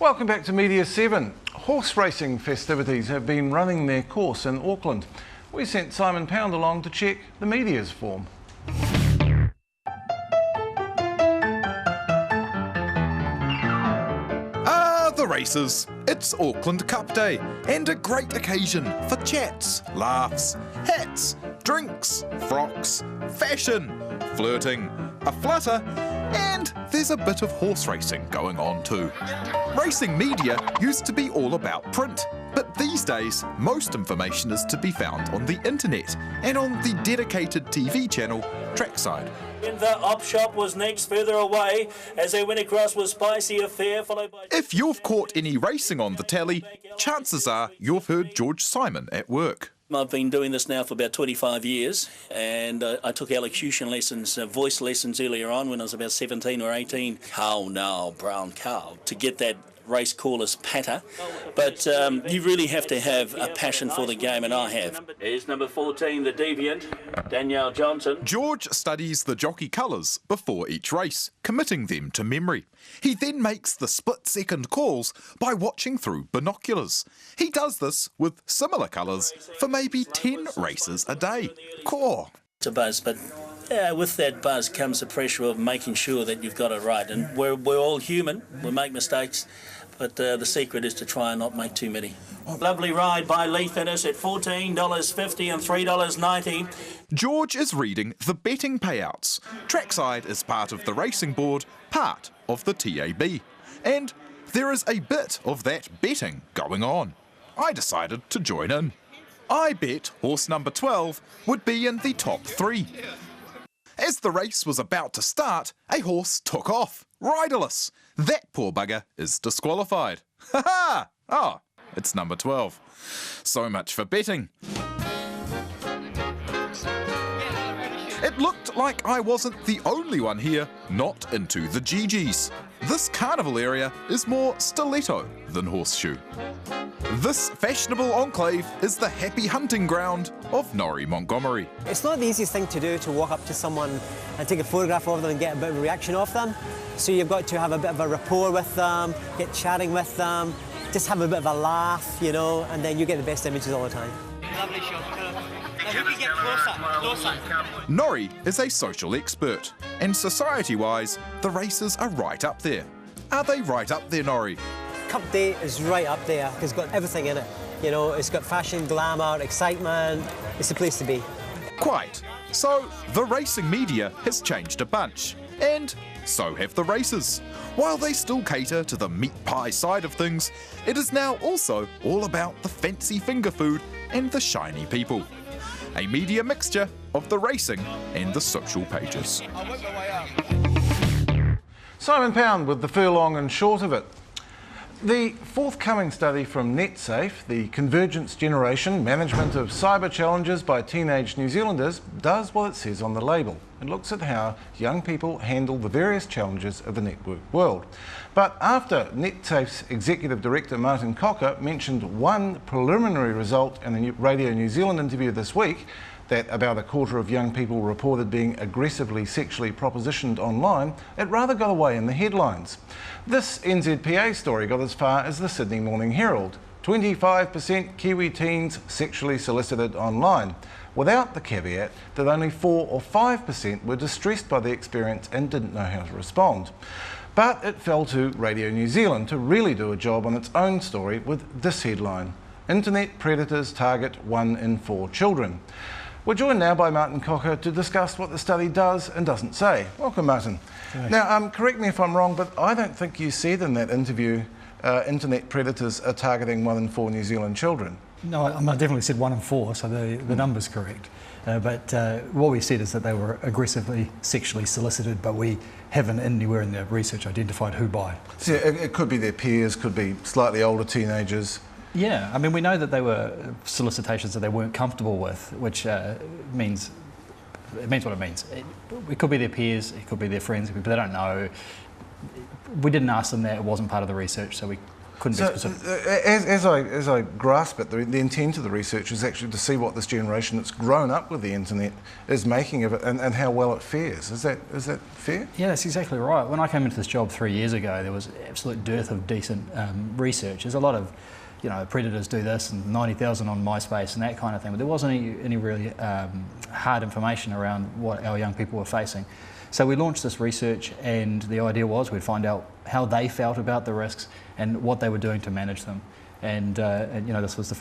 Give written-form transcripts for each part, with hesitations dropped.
Welcome back to Media 7. Horse racing festivities have been running their course in Auckland. We sent Simon Pound along to check the media's form. The races. It's Auckland Cup Day and a great occasion for chats, laughs, hats, drinks, frocks, fashion, flirting, a flutter, and there's a bit of horse racing going on too. Racing media used to be all about print, but these days most information is to be found on the internet and on the dedicated TV channel Trackside. The op shop was next, further away, as they went across with Spicy Affair, followed by... If you've caught any racing on the tally, chances are you've heard George Simon at work. I've been doing this now for about 25 years, and I took elocution lessons, voice lessons earlier on when I was about 17 or 18. Cow now, brown cow, to get that race caller's patter, but you really have to have a passion for the game, and I have. Here's number 14, the Deviant, Danielle Johnson. George studies the jockey colours before each race, committing them to memory. He then makes the split-second calls by watching through binoculars. He does this with similar colours for maybe 10 races a day. Core. It's a buzz, but yeah, with that buzz comes the pressure of making sure that you've got it right, and we're all human, we make mistakes, but the secret is to try and not make too many. Lovely ride by Leith Innes at $14.50 and $3.90. George is reading the betting payouts. Trackside is part of the racing board, part of the TAB. And there is a bit of that betting going on. I decided to join in. I bet horse number 12 would be in the top 3. As the race was about to start, a horse took off, riderless. That poor bugger is disqualified. Ha ha! Oh, it's number 12. So much for betting. It looked like I wasn't the only one here not into the GGs. This carnival area is more stiletto than horseshoe. This fashionable enclave is the happy hunting ground of Norrie Montgomery. It's not the easiest thing to do to walk up to someone and take a photograph of them and get a bit of a reaction off them. So you've got to have a bit of a rapport with them, get chatting with them, just have a bit of a laugh, you know, and then you get the best images all the time. Lovely shot. Now who can get closer? Norrie is a social expert, and society-wise, the races are right up there. Are they right up there, Norrie? Cup Day is right up there because it's got everything in it. You know, it's got fashion, glamour, excitement. It's the place to be. Quite. So, the racing media has changed a bunch. And so have the races. While they still cater to the meat pie side of things, it is now also all about the fancy finger food and the shiny people. A media mixture of the racing and the social pages. Simon Pound with the furlong and short of it. The forthcoming study from NetSafe, the Convergence Generation Management of Cyber Challenges by Teenage New Zealanders, does what it says on the label. It looks at how young people handle the various challenges of the network world. But after NetSafe's Executive Director Martin Cocker mentioned one preliminary result in a Radio New Zealand interview this week, that about a quarter of young people reported being aggressively sexually propositioned online, it rather got away in the headlines. This NZPA story got as far as the Sydney Morning Herald. 25% Kiwi teens sexually solicited online, without the caveat that only 4 or 5% were distressed by the experience and didn't know how to respond. But it fell to Radio New Zealand to really do a job on its own story with this headline: Internet predators target 1 in 4 children. We're joined now by Martin Cocker to discuss what the study does and doesn't say. Welcome, Martin. Hi. Now, correct me if I'm wrong, but I don't think you said in that interview internet predators are targeting 1 in 4 New Zealand children. No, I definitely said 1 in 4, so the number's correct. But what we said is that they were aggressively sexually solicited, but we haven't anywhere in the research identified who by. So it could be their peers, could be slightly older teenagers. Yeah, I mean, we know that they were solicitations that they weren't comfortable with, which means what it means. It could be their peers, it could be their friends, but they don't know. We didn't ask them that, it wasn't part of the research, so we couldn't be specific. As I grasp it, the intent of the research is actually to see what this generation that's grown up with the internet is making of it and how well it fares. Is that fair? Yeah, that's exactly right. When I came into this job 3 years ago, there was absolute dearth of decent research. There's a lot of, predators do this and 90,000 on MySpace and that kind of thing, but there wasn't any really hard information around what our young people were facing. So we launched this research, and the idea was we'd find out how they felt about the risks and what they were doing to manage them. And this was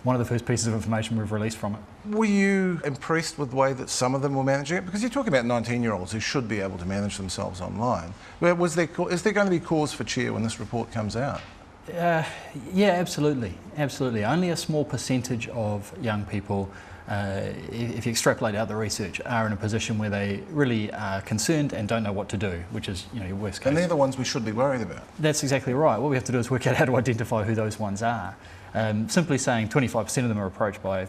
one of the first pieces of information we've released from it. Were you impressed with the way that some of them were managing it? Because you're talking about 19-year-olds who should be able to manage themselves online. Is there going to be cause for cheer when this report comes out? Yeah, absolutely. Only a small percentage of young people, if you extrapolate out the research, are in a position where they really are concerned and don't know what to do, which is your worst case. And they're the ones we should be worried about. That's exactly right. What we have to do is work out how to identify who those ones are. Simply saying 25% of them are approached by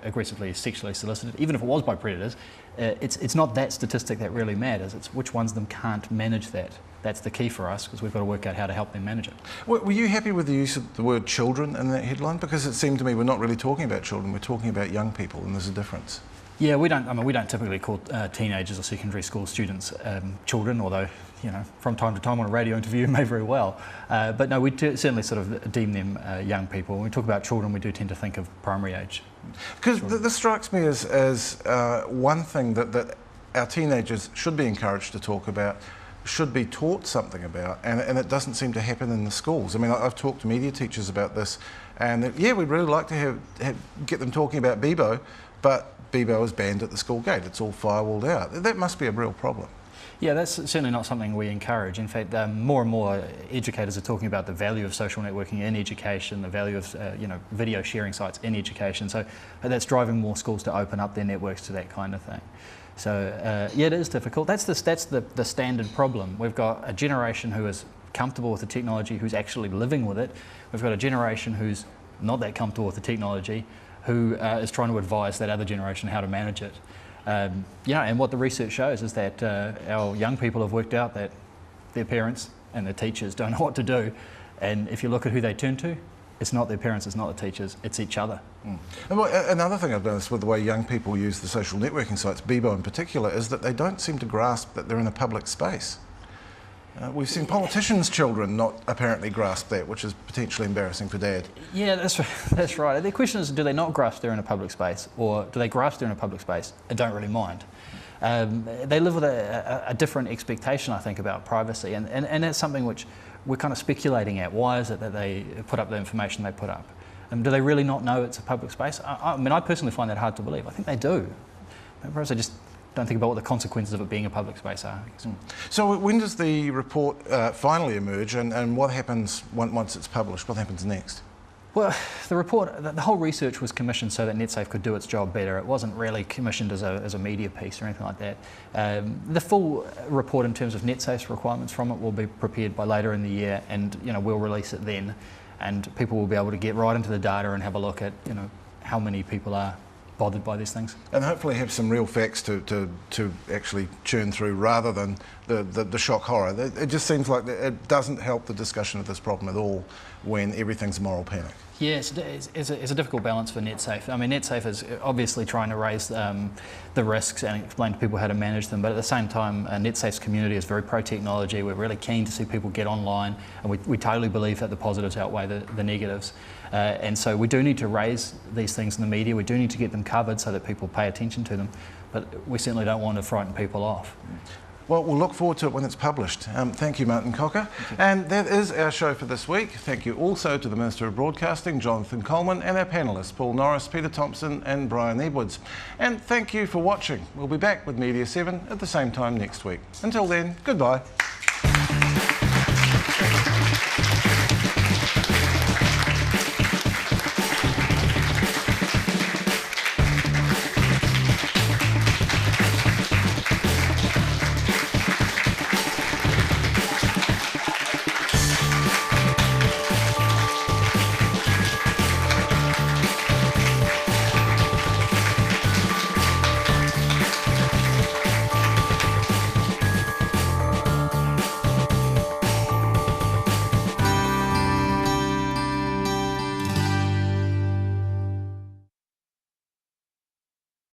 aggressively sexually solicited, even if it was by predators, it's not that statistic that really matters. It's which ones of them can't manage that. That's the key for us, because we've got to work out how to help them manage it. Were you happy with the use of the word children in that headline? Because it seemed to me we're not really talking about children, we're talking about young people, and there's a difference. Yeah, we don't typically call teenagers or secondary school students children, although, from time to time on a radio interview you may very well. But no, we certainly sort of deem them young people. When we talk about children, we do tend to think of primary age. Because this strikes me as one thing that our teenagers should be encouraged to talk about, should be taught something about, and it doesn't seem to happen in the schools. I mean, I've talked to media teachers about this, and we'd really like to get them talking about Bebo, but Bebo is banned at the school gate. It's all firewalled out. That must be a real problem. Yeah, that's certainly not something we encourage. In fact, more and more educators are talking about the value of social networking in education, the value of video sharing sites in education. So that's driving more schools to open up their networks to that kind of thing. So yeah, it is difficult. That's the standard problem. We've got a generation who is comfortable with the technology, who's actually living with it. We've got a generation who's not that comfortable with the technology, who is trying to advise that other generation how to manage it. And what the research shows is that our young people have worked out that their parents and their teachers don't know what to do. And if you look at who they turn to, it's not their parents, it's not the teachers, it's each other. Mm. And another thing I've noticed with the way young people use the social networking sites, Bebo in particular, is that they don't seem to grasp that they're in a public space. We've seen politicians' children not apparently grasp that, which is potentially embarrassing for Dad. Yeah, that's right. The question is, do they not grasp they're in a public space, or do they grasp they're in a public space and don't really mind? They live with a different expectation, I think, about privacy, and that's something which we're kind of speculating at. Why is it that they put up the information they put up? Do they really not know it's a public space? I mean, I personally find that hard to believe. I think they do. Perhaps they just don't think about what the consequences of it being a public space are. So when does the report finally emerge, and what happens once it's published? What happens next? Well, the whole research was commissioned so that NetSafe could do its job better. It wasn't really commissioned as a media piece or anything like that. The full report in terms of NetSafe's requirements from it will be prepared by later in the year, and we'll release it then, and people will be able to get right into the data and have a look at how many people are bothered by these things. And hopefully have some real facts to actually churn through rather than the shock horror. It just seems like it doesn't help the discussion of this problem at all when everything's moral panic. Yes, it's a difficult balance for NetSafe. I mean, NetSafe is obviously trying to raise the risks and explain to people how to manage them, but at the same time, NetSafe's community is very pro-technology. We're really keen to see people get online, and we totally believe that the positives outweigh the negatives. And so we do need to raise these things in the media. We do need to get them covered so that people pay attention to them, but we certainly don't want to frighten people off. Well, we'll look forward to it when it's published. Thank you, Martin Cocker. And that is our show for this week. Thank you also to the Minister of Broadcasting, Jonathan Coleman, and our panellists, Paul Norris, Peter Thompson and Brian Edwards. And thank you for watching. We'll be back with Media 7 at the same time next week. Until then, goodbye.